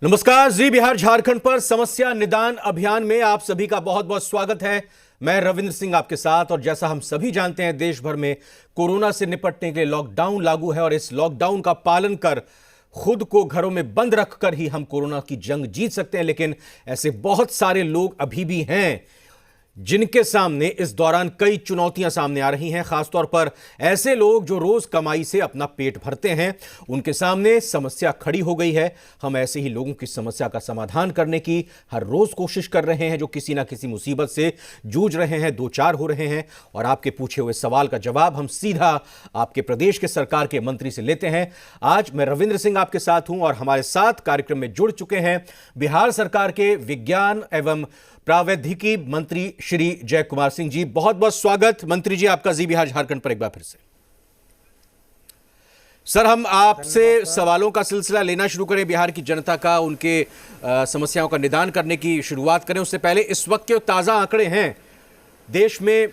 नमस्कार। जी बिहार झारखंड पर समस्या निदान अभियान में आप सभी का बहुत बहुत स्वागत है। मैं रविंद्र सिंह आपके साथ। और जैसा हम सभी जानते हैं, देश भर में कोरोना से निपटने के लिए लॉकडाउन लागू है और इस लॉकडाउन का पालन कर खुद को घरों में बंद रखकर ही हम कोरोना की जंग जीत सकते हैं। लेकिन ऐसे बहुत सारे लोग अभी भी हैं जिनके सामने इस दौरान कई चुनौतियां सामने आ रही हैं। खासतौर पर ऐसे लोग जो रोज कमाई से अपना पेट भरते हैं, उनके सामने समस्या खड़ी हो गई है। हम ऐसे ही लोगों की समस्या का समाधान करने की हर रोज कोशिश कर रहे हैं, जो किसी ना किसी मुसीबत से जूझ रहे हैं, दो चार हो रहे हैं। और आपके पूछे हुए सवाल का जवाब हम सीधा आपके प्रदेश के सरकार के मंत्री से लेते हैं। आज मैं रविंद्र सिंह आपके साथ हूं और हमारे साथ कार्यक्रम में जुड़ चुके हैं बिहार सरकार के विज्ञान एवं प्रावैधिकी मंत्री श्री जय कुमार सिंह जी। बहुत बहुत स्वागत मंत्री जी आपका जी बिहार झारखंड पर एक बार फिर से। सर, हम आपसे सवालों का सिलसिला लेना शुरू करें, बिहार की जनता का, उनके समस्याओं का निदान करने की शुरुआत करें। उससे पहले इस वक्त के ताजा आंकड़े हैं देश में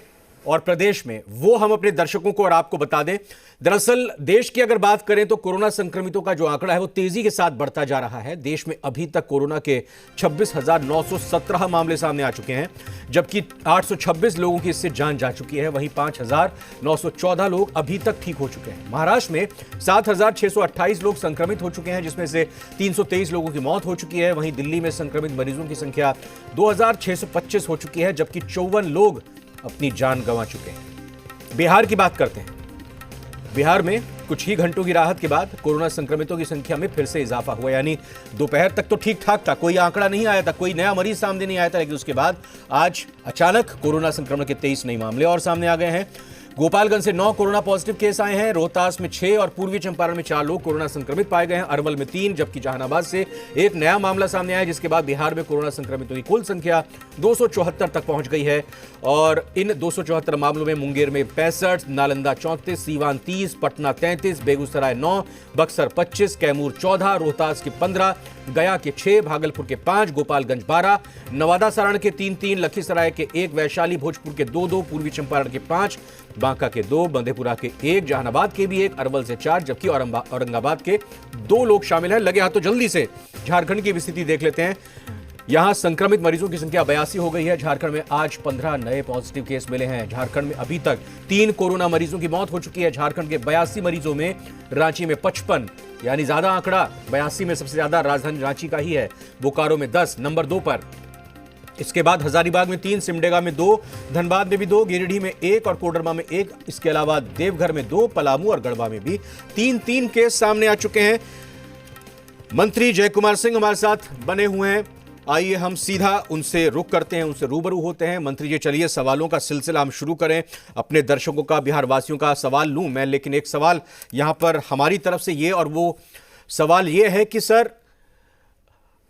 और प्रदेश में, वो हम अपने दर्शकों को और आपको बता दें। दरअसल देश की अगर बात करें तो कोरोना संक्रमितों का जो आंकड़ा है वो तेजी के साथ बढ़ता जा रहा है। देश में अभी तक कोरोना के 26,917 मामले सामने आ चुके हैं, जबकि 826 लोगों की इससे जान जा चुकी है। वहीं 5,914 लोग अभी तक ठीक हो चुके हैं। महाराष्ट्र में 7,628 लोग संक्रमित हो चुके हैं, जिसमें से 323 लोगों की मौत हो चुकी है। वहीं दिल्ली में संक्रमित मरीजों की संख्या 2,625 हो चुकी है, जबकि 54 लोग अपनी जान गंवा चुके हैं। बिहार की बात करते हैं। बिहार में कुछ ही घंटों की राहत के बाद कोरोना संक्रमितों की संख्या में फिर से इजाफा हुआ। यानी दोपहर तक तो ठीक ठाक था, कोई आंकड़ा नहीं आया था, कोई नया मरीज सामने नहीं आया था। लेकिन उसके बाद आज अचानक कोरोना संक्रमण के 23 नए मामले और सामने आ गए हैं। गोपालगंज से 9 कोरोना पॉजिटिव केस आए हैं, रोहतास में 6 और पूर्वी चंपारण में 4 लोग कोरोना संक्रमित पाए गए हैं। अरवल में 3, जबकि जहानाबाद से एक नया मामला सामने आया, जिसके बाद बिहार में कोरोना संक्रमितों की कुल संख्या 274 तक पहुंच गई है। और इन 274 मामलों में मुंगेर में 65, नालंदा 34, सीवान 30, पटना 33, बेगूसराय 9, बक्सर 25, कैमूर 14, रोहतास के 15, गया के 6, भागलपुर के 5, गोपालगंज 12, नवादा सारण के 3-3, लखीसराय के 1, वैशाली भोजपुर के 2-2, पूर्वी चंपारण के 5, बांका के 2, मधेपुरा के 1, जहानाबाद के भी 1, अरवल से 4, जबकि औरंगाबाद के 2 लोग शामिल हैं। लगे हाथों जल्दी से झारखंड की स्थिति देख लेते हैं। यहां संक्रमित मरीजों की संख्या 82 हो गई है। झारखंड में आज 15 नए पॉजिटिव केस मिले हैं। झारखंड में अभी तक 3 कोरोना मरीजों की मौत हो चुकी है। झारखंड के 82 मरीजों में रांची में 55, यानी ज्यादा आंकड़ा 82 में सबसे ज्यादा राजधानी रांची का ही है। बोकारो में 10, नंबर 2 पर। इसके बाद हजारीबाग में 3, सिमडेगा में 2, धनबाद में भी 2, गिरिडीह में 1 और कोडरमा में 1। इसके अलावा देवघर में 2, पलामू और गढ़वा में भी 3-3 केस सामने आ चुके हैं। मंत्री जय कुमार सिंह हमारे साथ बने हुए हैं। आइए हम सीधा उनसे रुख करते हैं, उनसे रूबरू होते हैं। मंत्री जी, चलिए सवालों का सिलसिला हम शुरू करें। अपने दर्शकों का, बिहार वासियों का सवाल लूं मैं, लेकिन एक सवाल यहां पर हमारी तरफ से ये, और वो सवाल ये है कि सर,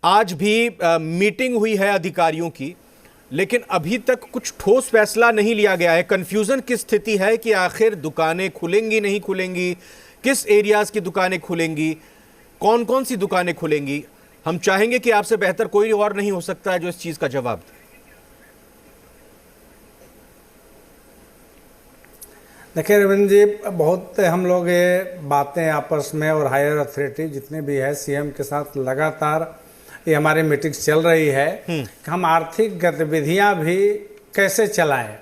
आज भी मीटिंग हुई है अधिकारियों की, लेकिन अभी तक कुछ ठोस फैसला नहीं लिया गया है। कंफ्यूजन की स्थिति है कि आखिर दुकानें खुलेंगी नहीं खुलेंगी, किस एरियाज की दुकानें खुलेंगी, कौन कौन सी दुकानें खुलेंगी। हम चाहेंगे कि आपसे बेहतर कोई और नहीं हो सकता है जो इस चीज का जवाब दे। देखिए रविंद्र जी, बहुत हम लोग ये बातें आपस में और हायर अथॉरिटी जितने भी है, सीएम के साथ लगातार ये हमारी मीटिंग चल रही है कि हम आर्थिक गतिविधियां भी कैसे चलाएं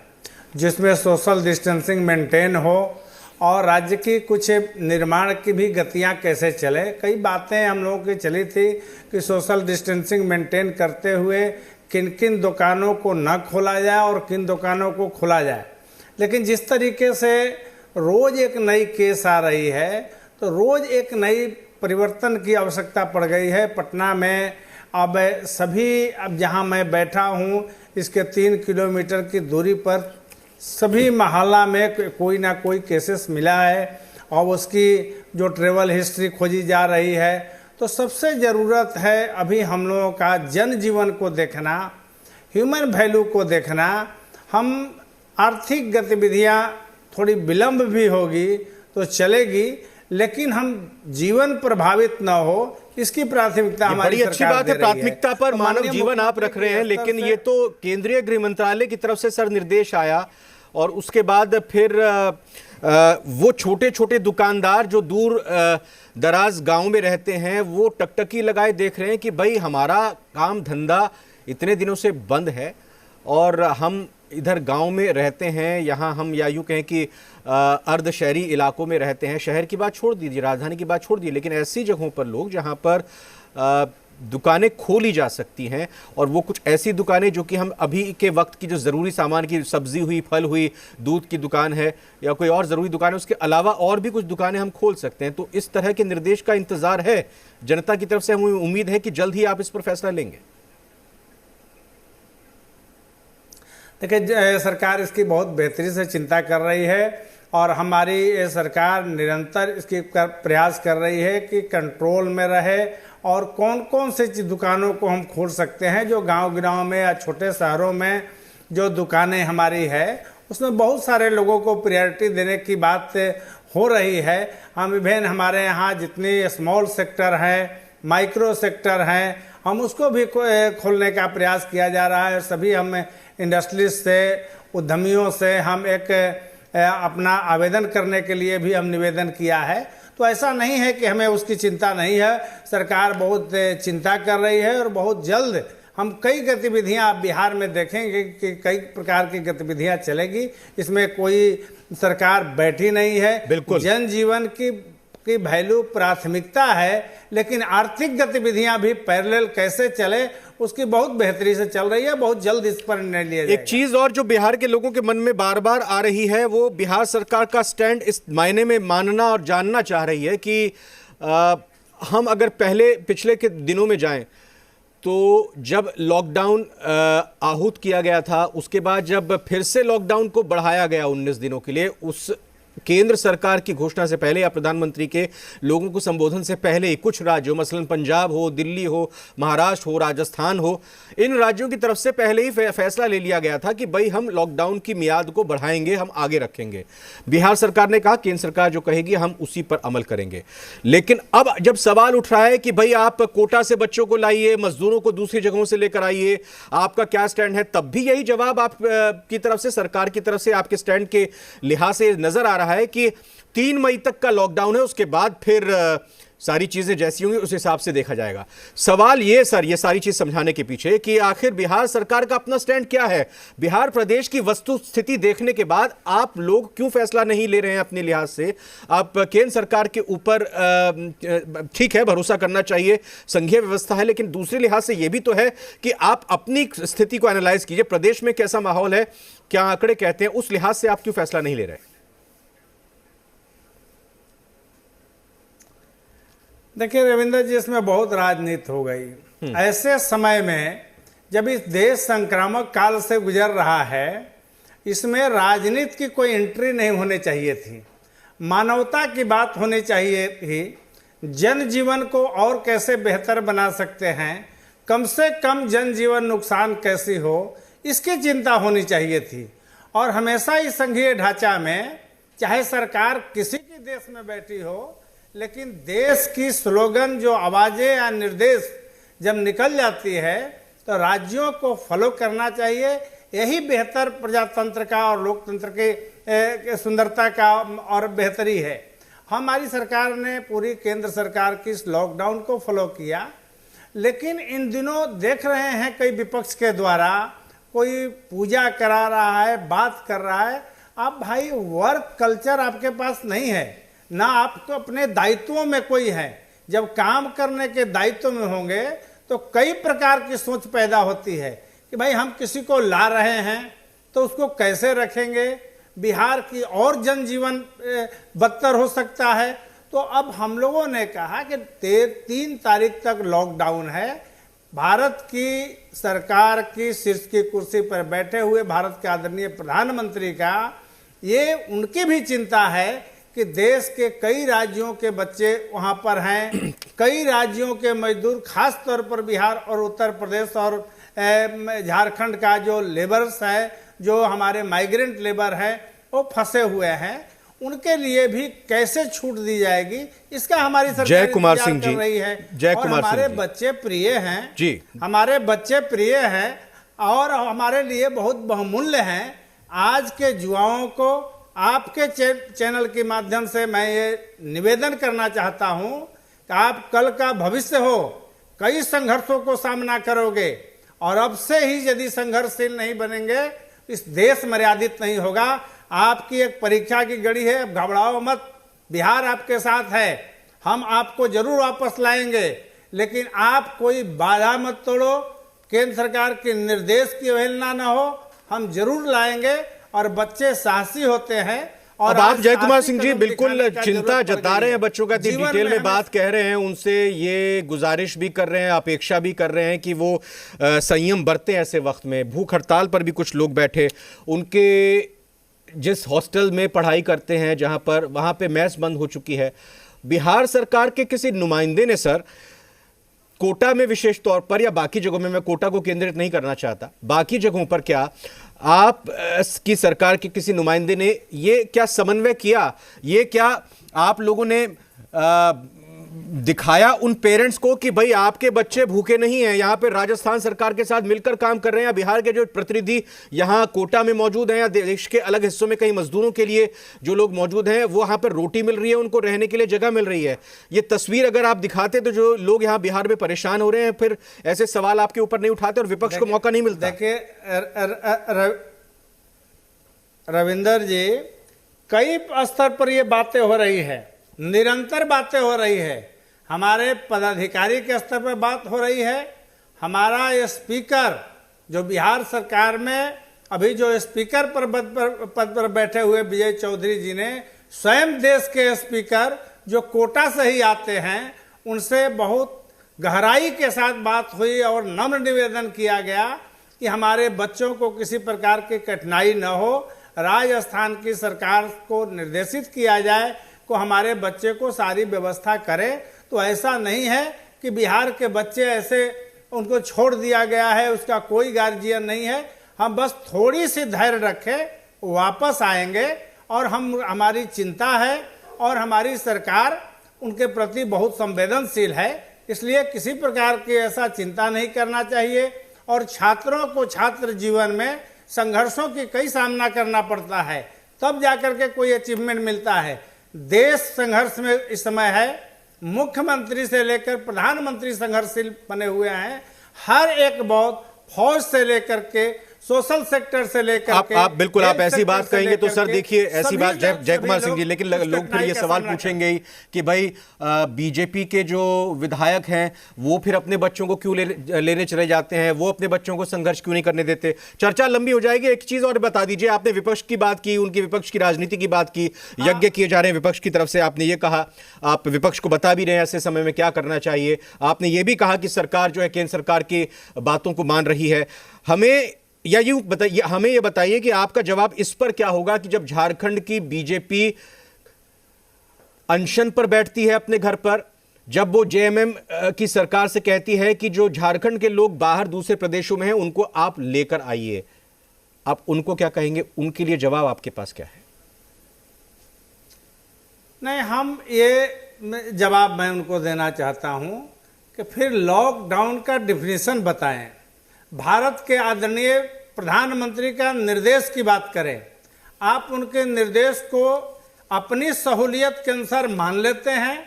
जिसमें सोशल डिस्टेंसिंग मेंटेन हो और राज्य की कुछ निर्माण की भी गतियां कैसे चले। कई बातें हम लोगों की चली थी कि सोशल डिस्टेंसिंग मेंटेन करते हुए किन किन दुकानों को न खोला जाए और किन दुकानों को खोला जाए। लेकिन जिस तरीके से रोज एक नई केस आ रही है, तो रोज एक नई परिवर्तन की आवश्यकता पड़ गई है। पटना में अब जहां मैं बैठा हूं, इसके 3 किलोमीटर की दूरी पर सभी मोहल्ला में कोई ना कोई केसेस मिला है और उसकी जो ट्रेवल हिस्ट्री खोजी जा रही है। तो सबसे ज़रूरत है अभी हम लोगों का जनजीवन को देखना, ह्यूमन वैल्यू को देखना। हम आर्थिक गतिविधियां थोड़ी विलंब भी होगी तो चलेगी, लेकिन हम जीवन प्रभावित ना हो, इसकी प्राथमिकता हमारी बड़ी अच्छी बात है। प्राथमिकता पर मानव जीवन आप रख रहे हैं, लेकिन ये तो केंद्रीय गृह मंत्रालय की तरफ से सर निर्देश आया और उसके बाद फिर वो छोटे छोटे दुकानदार जो दूर दराज गांव में रहते हैं वो टकटकी लगाए देख रहे हैं कि भाई हमारा काम धंधा इतने दिनों से बंद है और हम इधर गांव में रहते हैं, यहाँ हम या यूँ कहें कि अर्ध शहरी इलाकों में रहते हैं। शहर की बात छोड़ दीजिए, राजधानी की बात छोड़ दीजिए, लेकिन ऐसी जगहों पर लोग जहाँ पर दुकानें खोली जा सकती हैं और वो कुछ ऐसी दुकानें जो कि हम अभी के वक्त की जो ज़रूरी सामान की सब्जी हुई, फल हुई, दूध की दुकान है या कोई और ज़रूरी दुकान है, उसके अलावा और भी कुछ दुकानें हम खोल सकते हैं। तो इस तरह के निर्देश का इंतज़ार है जनता की तरफ से। हमें उम्मीद है कि जल्द ही आप इस पर फैसला लेंगे। देखिए, सरकार इसकी बहुत बेहतरी से चिंता कर रही है और हमारी सरकार निरंतर इसकी प्रयास कर रही है कि कंट्रोल में रहे और कौन कौन से दुकानों को हम खोल सकते हैं। जो गांव में या छोटे शहरों में जो दुकानें हमारी है उसमें बहुत सारे लोगों को प्रायोरिटी देने की बात हो रही है। हम विभिन्न हमारे यहाँ जितनी स्मॉल सेक्टर हैं, माइक्रो सेक्टर हैं, हम उसको भी खोलने का प्रयास किया जा रहा है और सभी हम इंडस्ट्रीज से, उद्यमियों से हम एक अपना आवेदन करने के लिए भी हम निवेदन किया है। तो ऐसा नहीं है कि हमें उसकी चिंता नहीं है, सरकार बहुत चिंता कर रही है और बहुत जल्द हम कई गतिविधियां आप बिहार में देखेंगे कि कई प्रकार की गतिविधियां चलेगी। इसमें कोई सरकार बैठी नहीं है। बिल्कुल, जनजीवन की वैल्यू प्राथमिकता है, लेकिन आर्थिक गतिविधियां भी पैरेलल कैसे चले उसकी बहुत बेहतरी से चल रही है। बहुत जल्द इस पर निर्णय लिया जाएगा। एक चीज और जो बिहार के लोगों के मन में बार बार आ रही है वो बिहार सरकार का स्टैंड इस मायने में मानना और जानना चाह रही है कि हम अगर पिछले के दिनों में जाएं तो जब लॉकडाउन आहूत किया गया था, उसके बाद जब फिर से लॉकडाउन को बढ़ाया गया 19 दिनों के लिए, उस केंद्र सरकार की घोषणा से पहले या प्रधानमंत्री के लोगों को संबोधन से पहले ही कुछ राज्यों, मसलन पंजाब हो, दिल्ली हो, महाराष्ट्र हो, राजस्थान हो, इन राज्यों की तरफ से पहले ही फैसला ले लिया गया था कि भाई हम लॉकडाउन की मियाद को बढ़ाएंगे, हम आगे रखेंगे। बिहार सरकार ने कहा केंद्र सरकार जो कहेगी हम उसी पर अमल करेंगे। लेकिन अब जब सवाल उठ रहा है कि भाई आप कोटा से बच्चों को लाइए, मजदूरों को दूसरी जगहों से लेकर आइए, आपका क्या स्टैंड है, तब भी यही जवाब आप की तरफ से, सरकार की तरफ से आपके स्टैंड के लिहाज से नजर आ रहा है कि 3 मई तक का लॉकडाउन है, उसके बाद फिर सारी चीजें जैसी होंगी उस हिसाब से देखा जाएगा। सवाल ये सर, ये सारी चीज समझाने के पीछे कि आखिर बिहार सरकार का अपना स्टैंड क्या है। बिहार प्रदेश की वस्तु स्थिति देखने के बाद आप लोग क्यों फैसला नहीं ले रहे हैं अपने लिहाज से? आप केंद्र सरकार के ऊपर ठीक है भरोसा करना चाहिए, संघीय व्यवस्था है, लेकिन दूसरे लिहाज से यह भी तो है कि आप अपनी स्थिति को एनालाइज कीजिए, प्रदेश में कैसा माहौल है, क्या आंकड़े कहते हैं, उस लिहाज से आप क्यों फैसला नहीं ले रहे? देखिए रविंद्र जी, इसमें बहुत राजनीति हो गई। ऐसे समय में जब इस देश संक्रामक काल से गुजर रहा है, इसमें राजनीति की कोई एंट्री नहीं होनी चाहिए थी। मानवता की बात होनी चाहिए थी। जनजीवन को और कैसे बेहतर बना सकते हैं, कम से कम जनजीवन नुकसान कैसी हो, इसकी चिंता होनी चाहिए थी। और हमेशा इस संघीय ढांचा में चाहे सरकार किसी भी देश में बैठी हो, लेकिन देश की स्लोगन जो आवाजें या निर्देश जब निकल जाती है तो राज्यों को फॉलो करना चाहिए। यही बेहतर प्रजातंत्र का और लोकतंत्र के सुंदरता का और बेहतरी है। हमारी सरकार ने पूरी केंद्र सरकार की इस लॉकडाउन को फॉलो किया, लेकिन इन दिनों देख रहे हैं कई विपक्ष के द्वारा कोई पूजा करा रहा है, बात कर रहा है। अब भाई वर्क कल्चर आपके पास नहीं है, ना आपको अपने दायित्वों में कोई है। जब काम करने के दायित्व में होंगे तो कई प्रकार की सोच पैदा होती है कि भाई हम किसी को ला रहे हैं तो उसको कैसे रखेंगे, बिहार की और जनजीवन बदतर हो सकता है। तो अब हम लोगों ने कहा कि 3 तारीख तक लॉकडाउन है। भारत की सरकार की शीर्ष की कुर्सी पर बैठे हुए भारत के आदरणीय प्रधानमंत्री का ये उनकी भी चिंता है कि देश के कई राज्यों के बच्चे वहां पर हैं, कई राज्यों के मजदूर, खास तौर पर बिहार और उत्तर प्रदेश और झारखंड का जो लेबर्स है, जो हमारे माइग्रेंट लेबर है, वो फंसे हुए हैं। उनके लिए भी कैसे छूट दी जाएगी, इसका हमारी सरकार जय कुमार सिंह कर रही है। और हमारे बच्चे प्रिय हैं जी, हमारे बच्चे प्रिय हैं और हमारे लिए बहुत बहुमूल्य हैं। आज के युवाओं को आपके चैनल के माध्यम से मैं ये निवेदन करना चाहता हूं कि आप कल का भविष्य हो, कई संघर्षों को सामना करोगे और अब से ही यदि संघर्षशील नहीं बनेंगे इस देश मर्यादित नहीं होगा। आपकी एक परीक्षा की घड़ी है, अब घबराओ मत, बिहार आपके साथ है, हम आपको जरूर वापस लाएंगे, लेकिन आप कोई बाधा मत तोड़ो, केंद्र सरकार के निर्देश की अवहेलना न हो, हम जरूर लाएंगे। और बच्चे साहसी होते हैं। और अब आप जय कुमार सिंह जी कदम बिल्कुल दिखाने का चिंता जरूरत पड़ जता गई रहे है। हैं बच्चों का, जीवन डिटेल में हमें बात कह रहे हैं, उनसे ये गुजारिश भी कर रहे हैं, अपेक्षा भी कर रहे हैं कि वो संयम बरतें ऐसे वक्त में। भूख हड़ताल पर भी कुछ लोग बैठे, उनके जिस हॉस्टल में पढ़ाई करते हैं जहां पर, वहां पे मैस बंद हो चुकी है। बिहार सरकार के किसी नुमाइंदे ने सर कोटा में विशेष तौर पर या बाकी जगहों में, मैं कोटा को केंद्रित नहीं करना चाहता, बाकी जगहों पर क्या आप की सरकार के किसी नुमाइंदे ने ये क्या समन्वय किया, ये क्या आप लोगों ने दिखाया उन पेरेंट्स को कि भाई आपके बच्चे भूखे नहीं हैं? यहाँ पे राजस्थान सरकार के साथ मिलकर काम कर रहे हैं, बिहार के जो प्रतिनिधि यहाँ कोटा में मौजूद हैं या देश के अलग हिस्सों में कई मजदूरों के लिए जो लोग मौजूद हैं, वो यहाँ पर रोटी मिल रही है, उनको रहने के लिए जगह मिल रही है। ये तस्वीर अगर आप दिखाते तो जो लोग यहाँ बिहार में परेशान हो रहे हैं, फिर ऐसे सवाल आपके ऊपर नहीं उठाते और विपक्ष को मौका नहीं मिलता। देखिए रविंदर जी, कई स्तर पर ये बातें हो रही है, निरंतर बातें हो रही है। हमारे पदाधिकारी के स्तर पर बात हो रही है। हमारा ये स्पीकर जो बिहार सरकार में अभी जो स्पीकर पद पर बैठे हुए विजय चौधरी जी ने स्वयं देश के स्पीकर जो कोटा से ही आते हैं, उनसे बहुत गहराई के साथ बात हुई और नम्र निवेदन किया गया कि हमारे बच्चों को किसी प्रकार की कठिनाई न हो। राजस्थान की सरकार को निर्देशित किया जाए को हमारे बच्चे को सारी व्यवस्था करे। तो ऐसा नहीं है कि बिहार के बच्चे ऐसे उनको छोड़ दिया गया है, उसका कोई गार्जियन नहीं है। हम बस थोड़ी सी धैर्य रखें, वापस आएंगे। और हमारी चिंता है और हमारी सरकार उनके प्रति बहुत संवेदनशील है, इसलिए किसी प्रकार की ऐसा चिंता नहीं करना चाहिए। और छात्रों को छात्र जीवन में संघर्षों की कई सामना करना पड़ता है, तब जाकर के कोई अचीवमेंट मिलता है। देश संघर्ष में इस समय है, मुख्यमंत्री से लेकर प्रधानमंत्री संघर्षशील बने हुए हैं। हर एक बहुत, फौज से लेकर के सोशल सेक्टर से लेकर आप बिल्कुल आप ऐसी बात कहेंगे तो सर देखिए ऐसी बात जय कुमार सिंह जी, लेकिन लोग फिर ये सवाल पूछेंगे ही कि भाई बीजेपी के जो विधायक हैं वो फिर अपने बच्चों को क्यों लेने चले जाते हैं, वो अपने बच्चों को संघर्ष क्यों नहीं करने देते। चर्चा लंबी हो जाएगी। एक चीज और बता दीजिए, आपने विपक्ष की बात की, उनकी विपक्ष की राजनीति की बात की, यज्ञ किए जा रहे हैं विपक्ष की तरफ से, आपने ये कहा, आप विपक्ष को बता भी रहे हैं ऐसे समय में क्या करना चाहिए। आपने ये भी कहा कि सरकार जो है केंद्र सरकार की बातों को मान रही है। हमें या यूं बताइए, हमें यह बताइए कि आपका जवाब इस पर क्या होगा कि जब झारखंड की बीजेपी अनशन पर बैठती है अपने घर पर, जब वो जेएमएम की सरकार से कहती है कि जो झारखंड के लोग बाहर दूसरे प्रदेशों में हैं उनको आप लेकर आइए, आप उनको क्या कहेंगे? उनके लिए जवाब आपके पास क्या है? नहीं, हम ये जवाब मैं उनको देना चाहता हूं कि फिर लॉकडाउन का डिफिनीशन बताएं। भारत के आदरणीय प्रधानमंत्री का निर्देश की बात करें, आप उनके निर्देश को अपनी सहूलियत के अनुसार मान लेते हैं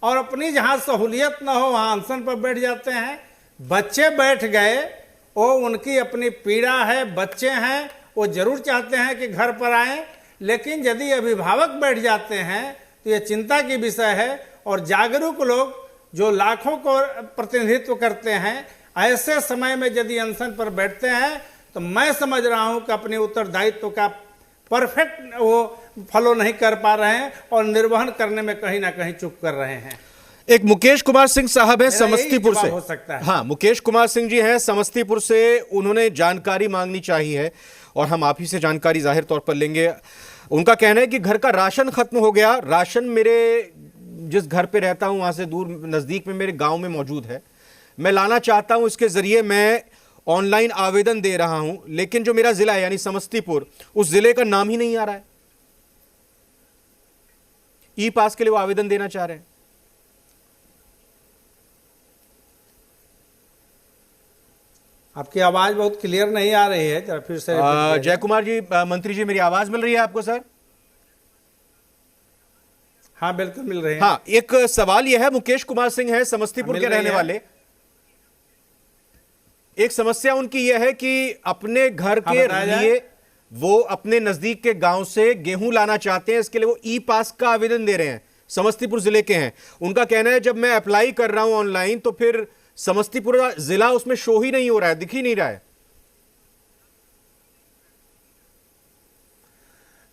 और अपनी जहां सहूलियत न हो वहां अनशन पर बैठ जाते हैं। बच्चे बैठ गए, वो उनकी अपनी पीड़ा है, बच्चे हैं, वो जरूर चाहते हैं कि घर पर आएं, लेकिन यदि अभिभावक बैठ जाते हैं तो ये चिंता की विषय है। और जागरूक लोग जो लाखों को प्रतिनिधित्व करते हैं, ऐसे समय में यदि अनशन पर बैठते हैं तो मैं समझ रहा हूं कि अपने उत्तरदायित्व का परफेक्ट वो फॉलो नहीं कर पा रहे हैं और निर्वहन करने में कहीं ना कहीं चूक कर रहे हैं। एक मुकेश कुमार सिंह साहब हैं समस्तीपुर से, हो सकता है। हाँ, मुकेश कुमार सिंह जी हैं समस्तीपुर से, उन्होंने जानकारी मांगनी चाहिए है और हम आप ही से जानकारी जाहिर तौर पर लेंगे। उनका कहना है कि घर का राशन खत्म हो गया। राशन मेरे जिस घर पे रहता हूं वहां से दूर नजदीक में मेरे गांव में मौजूद है, मैं लाना चाहता हूं, इसके जरिए मैं ऑनलाइन आवेदन दे रहा हूं, लेकिन जो मेरा जिला है यानी समस्तीपुर, उस जिले का नाम ही नहीं आ रहा है। ई पास के लिए वो आवेदन देना चाह रहे हैं। आपकी आवाज बहुत क्लियर नहीं आ रही है, जरा फिर से जय कुमार जी, मंत्री जी, मेरी आवाज मिल रही है आपको? सर हाँ बिल्कुल मिल रहे हैं। हाँ, एक सवाल यह है, मुकेश कुमार सिंह है समस्तीपुर मिल के रही रहने है। वाले। एक समस्या उनकी यह है कि अपने घर हाँ, के बताया जाए। लिए वो अपने नजदीक के गांव से गेहूं लाना चाहते हैं, इसके लिए वो ई पास का आवेदन दे रहे हैं। समस्तीपुर जिले के हैं। उनका कहना है जब मैं अप्लाई कर रहा हूं ऑनलाइन तो फिर समस्तीपुर जिला उसमें शो ही नहीं हो रहा है, दिख ही नहीं रहा है।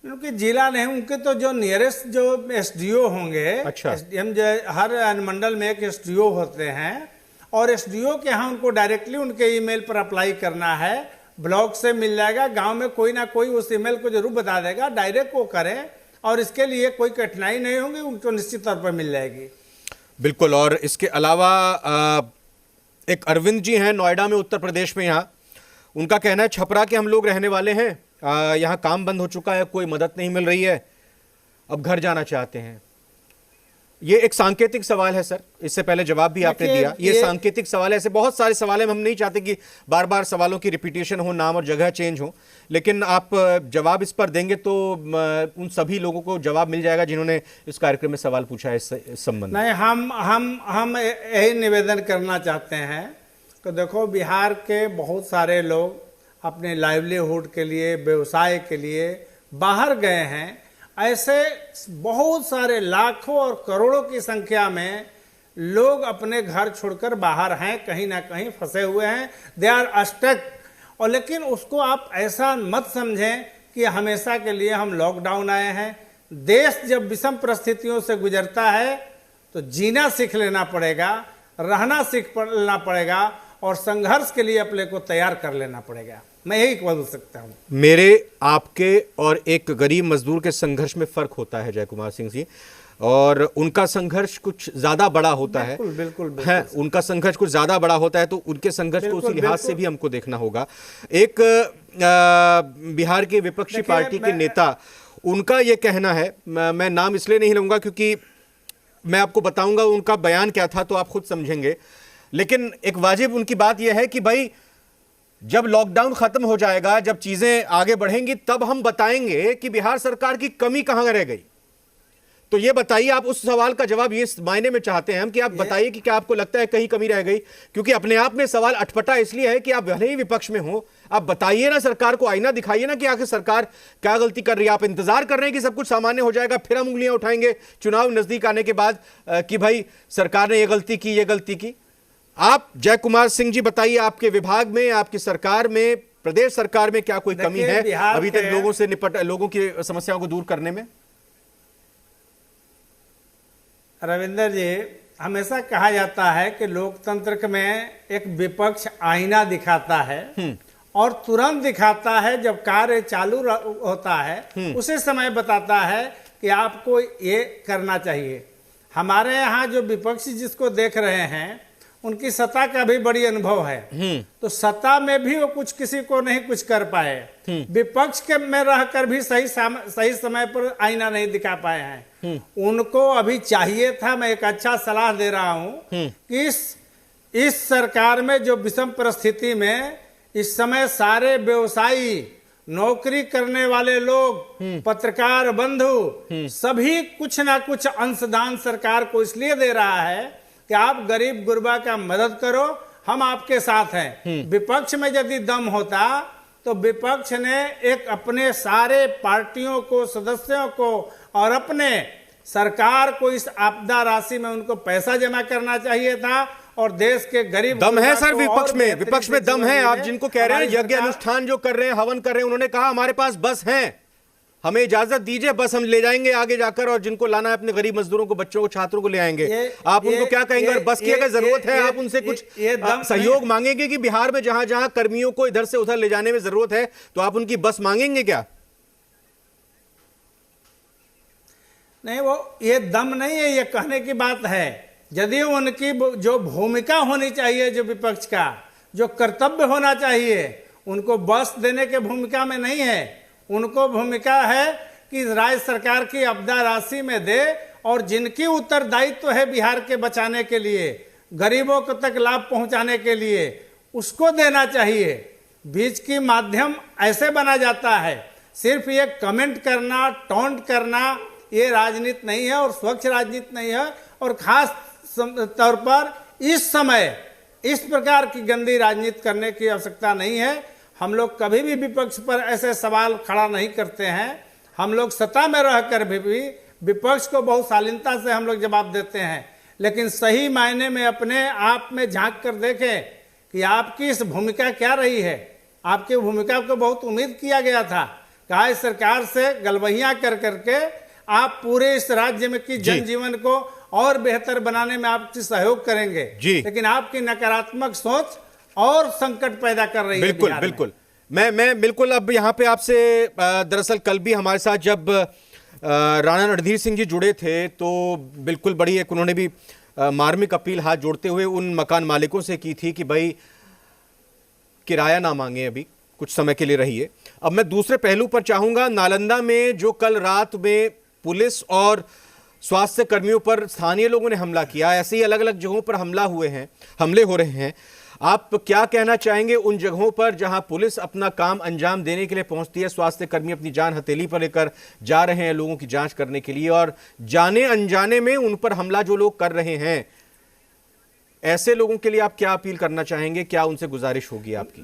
उनके जिला नहीं, उनके तो जो नियरेस्ट जो एसडीओ होंगे, अच्छा। एसडीएम जो हर अनुमंडल में एक एसडीओ होते हैं, और एसडीओ के यहाँ उनको डायरेक्टली उनके ईमेल पर अप्लाई करना है। ब्लॉक से मिल जाएगा, गांव में कोई ना कोई उस ईमेल को जरूर बता देगा, डायरेक्ट वो करें और इसके लिए कोई कठिनाई नहीं होगी, उनको निश्चित तौर पर मिल जाएगी। बिल्कुल। और इसके अलावा एक अरविंद जी हैं नोएडा में, उत्तर प्रदेश में। यहाँ उनका कहना है छपरा के हम लोग रहने वाले हैं, यहाँ काम बंद हो चुका है, कोई मदद नहीं मिल रही है, अब घर जाना चाहते हैं। ये एक सांकेतिक सवाल है सर, इससे पहले जवाब भी आपने देखिए, दिया। ये सांकेतिक सवाल है, ऐसे बहुत सारे सवाल हैं, हम नहीं चाहते कि बार बार सवालों की रिपीटेशन हो, नाम और जगह चेंज हो, लेकिन आप जवाब इस पर देंगे तो उन सभी लोगों को जवाब मिल जाएगा जिन्होंने इस कार्यक्रम में सवाल पूछा है इस संबंध में। नहीं, हम यही निवेदन करना चाहते हैं कि देखो, बिहार के बहुत सारे लोग अपने लाइवलीहुड के लिए, व्यवसाय के लिए बाहर गए हैं। ऐसे बहुत सारे लाखों और करोड़ों की संख्या में लोग अपने घर छोड़कर बाहर हैं, कहीं ना कहीं फंसे हुए हैं, दे आर स्टक। और लेकिन उसको आप ऐसा मत समझें कि हमेशा के लिए हम लॉकडाउन आए हैं। देश जब विषम परिस्थितियों से गुजरता है तो जीना सीख लेना पड़ेगा, रहना सीख लेना पड़ेगा और संघर्ष के लिए अपने को तैयार कर लेना पड़ेगा। मैं यही बोल सकता हूँ। मेरे, आपके और एक गरीब मजदूर के संघर्ष में फर्क होता है जय कुमार सिंह जी, और उनका संघर्ष कुछ ज्यादा बड़ा होता है। बिल्कुल है, उनका संघर्ष कुछ ज्यादा बड़ा होता है, तो उनके संघर्ष को उसी लिहाज से भी हमको देखना होगा। एक बिहार के विपक्षी पार्टी के नेता, उनका यह कहना है, मैं नाम इसलिए नहीं लूंगा क्योंकि मैं आपको बताऊंगा उनका बयान क्या था तो आप खुद समझेंगे, लेकिन एक वाजिब उनकी बात यह है कि भाई जब लॉकडाउन खत्म हो जाएगा, जब चीजें आगे बढ़ेंगी, तब हम बताएंगे कि बिहार सरकार की कमी कहां रह गई। तो ये बताइए, आप उस सवाल का जवाब ये मायने में चाहते हैं हम कि आप बताइए कि क्या आपको लगता है कहीं कमी रह गई, क्योंकि अपने आप में सवाल अटपटा इसलिए है कि आप भले ही विपक्ष में हो, आप बताइए ना, सरकार को आईना दिखाइए ना कि आखिर सरकार क्या गलती कर रही है। आप इंतजार कर रहे हैं कि सब कुछ सामान्य हो जाएगा, फिर हम उंगलियां उठाएंगे चुनाव नजदीक आने के बाद कि भाई सरकार ने ये गलती की, ये गलती की। आप जय कुमार सिंह जी बताइए, आपके विभाग में, आपकी सरकार में, प्रदेश सरकार में क्या कोई कमी है अभी तक लोगों से लोगों की समस्याओं को दूर करने में? रविंदर जी, हमेशा कहा जाता है कि लोकतंत्र में एक विपक्ष आईना दिखाता है और तुरंत दिखाता है जब कार्य चालू होता है, उसी समय बताता है कि आपको ये करना चाहिए। हमारे यहाँ जो विपक्षी जिसको देख रहे हैं, उनकी सत्ता का भी बड़ी अनुभव है, तो सत्ता में भी वो कुछ किसी को नहीं कुछ कर पाए, विपक्ष के में रहकर भी सही समय पर आईना नहीं दिखा पाए हैं। उनको अभी चाहिए था, मैं एक अच्छा सलाह दे रहा हूं कि इस सरकार में जो विषम परिस्थिति में इस समय सारे व्यवसायी, नौकरी करने वाले लोग, पत्रकार बंधु सभी कुछ ना कुछ अंशदान सरकार को इसलिए दे रहा है कि आप गरीब गुरबा का मदद करो, हम आपके साथ हैं। विपक्ष में यदि दम होता तो विपक्ष ने एक अपने सारे पार्टियों को, सदस्यों को और अपने सरकार को इस आपदा राशि में उनको पैसा जमा करना चाहिए था और देश के गरीब दम है सर विपक्ष में दम है। आप जिनको कह रहे हैं यज्ञ अनुष्ठान जो कर रहे हैं, हवन कर रहे हैं, उन्होंने कहा हमारे पास बस है, हमें इजाजत दीजिए, बस हम ले जाएंगे आगे जाकर, और जिनको लाना है अपने गरीब मजदूरों को, बच्चों को, छात्रों को ले आएंगे। आप उनको क्या कहेंगे? और बस की अगर जरूरत है, आप उनसे कुछ सहयोग मांगेंगे कि बिहार में जहां जहां कर्मियों को इधर से उधर ले जाने में जरूरत है तो आप उनकी बस मांगेंगे क्या? नहीं, वो ये दम नहीं है, ये कहने की बात है। यदि उनकी जो भूमिका होनी चाहिए, जो विपक्ष का जो कर्तव्य होना चाहिए, उनको बस देने के भूमिका में नहीं है। उनको भूमिका है कि राज्य सरकार की आपदा राशि में दे और जिनकी उत्तरदायित्व है बिहार के बचाने के लिए, गरीबों को तक लाभ पहुंचाने के लिए, उसको देना चाहिए। बीच की माध्यम ऐसे बना जाता है, सिर्फ ये कमेंट करना, टॉन्ट करना, ये राजनीति नहीं है और स्वच्छ राजनीति नहीं है। और खास तौर पर इस समय इस प्रकार की गंदी राजनीति करने की आवश्यकता नहीं है। हम लोग कभी भी विपक्ष पर ऐसे सवाल खड़ा नहीं करते हैं। हम लोग सत्ता में रहकर भी विपक्ष को बहुत शालीनता से हम लोग जवाब देते हैं, लेकिन सही मायने में अपने आप में झांक कर देखें कि आपकी इस भूमिका क्या रही है। आपकी भूमिका को बहुत उम्मीद किया गया था, कहा इस सरकार से गलबहियां कर करके आप पूरे इस राज्य में की जनजीवन को और बेहतर बनाने में आपकी सहयोग करेंगे, लेकिन आपकी नकारात्मक सोच और संकट पैदा कर रही है। बिल्कुल बिल्कुल, मैं बिल्कुल अब यहाँ पे आपसे दरअसल कल भी हमारे साथ जब राणा रणधीर सिंह जी जुड़े थे तो बिल्कुल बड़ी एक उन्होंने भी मार्मिक अपील हाथ जोड़ते हुए उन मकान मालिकों से की थी कि भाई किराया ना मांगे, अभी कुछ समय के लिए रहिए। अब मैं दूसरे पहलू पर चाहूंगा, नालंदा में जो कल रात में पुलिस और स्वास्थ्य कर्मियों पर स्थानीय लोगों ने हमला किया, ऐसे ही अलग अलग जगहों पर हमले हो रहे हैं। आप क्या कहना चाहेंगे उन जगहों पर जहां पुलिस अपना काम अंजाम देने के लिए पहुंचती है, स्वास्थ्य कर्मी अपनी जान हथेली पर लेकर जा रहे हैं लोगों की जांच करने के लिए, और जाने अनजाने में उन पर हमला जो लोग कर रहे हैं, ऐसे लोगों के लिए आप क्या अपील करना चाहेंगे, क्या उनसे गुजारिश होगी आपकी?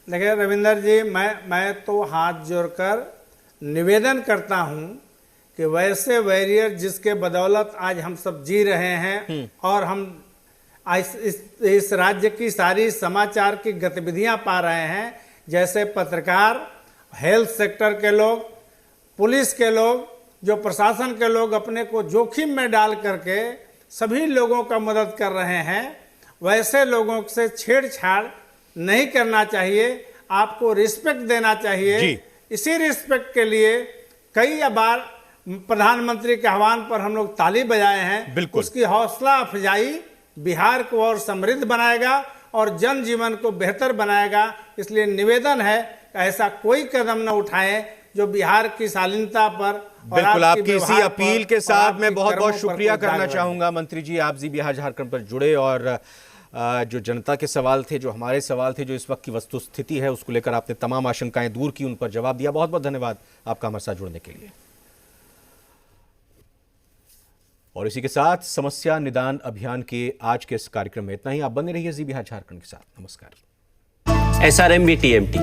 देखिए रविंदर जी, मैं तो हाथ जोड़कर निवेदन करता हूं कि वैसे वॉरियर जिसके बदौलत आज हम सब जी रहे हैं और हम इस राज्य की सारी समाचार की गतिविधियां पा रहे हैं, जैसे पत्रकार, हेल्थ सेक्टर के लोग, पुलिस के लोग, जो प्रशासन के लोग अपने को जोखिम में डाल करके सभी लोगों का मदद कर रहे हैं, वैसे लोगों से छेड़छाड़ नहीं करना चाहिए। आपको रिस्पेक्ट देना चाहिए। इसी रिस्पेक्ट के लिए कई बार प्रधानमंत्री के आह्वान पर हम लोग ताली बजाए हैं। उसकी हौसला अफजाई बिहार को और समृद्ध बनाएगा और जनजीवन को बेहतर बनाएगा। इसलिए निवेदन है कि ऐसा कोई कदम न उठाएं जो बिहार की शालीनता पर। बिल्कुल, आपकी इसी अपील के साथ मैं बहुत बहुत शुक्रिया करना चाहूंगा मंत्री जी, आप जी बिहार झारखंड पर जुड़े और जो जनता के सवाल थे, जो हमारे सवाल थे, जो इस वक्त की वस्तुस्थिति है उसको लेकर आपने तमाम आशंकाएं दूर की, उन पर जवाब दिया। बहुत बहुत धन्यवाद आपका हमारे साथ जुड़ने के लिए। और इसी के साथ समस्या निदान अभियान के आज के इस कार्यक्रम में इतना ही। आप बने रहिए जी बिहार झारखंड के साथ। नमस्कार। SRMB TMT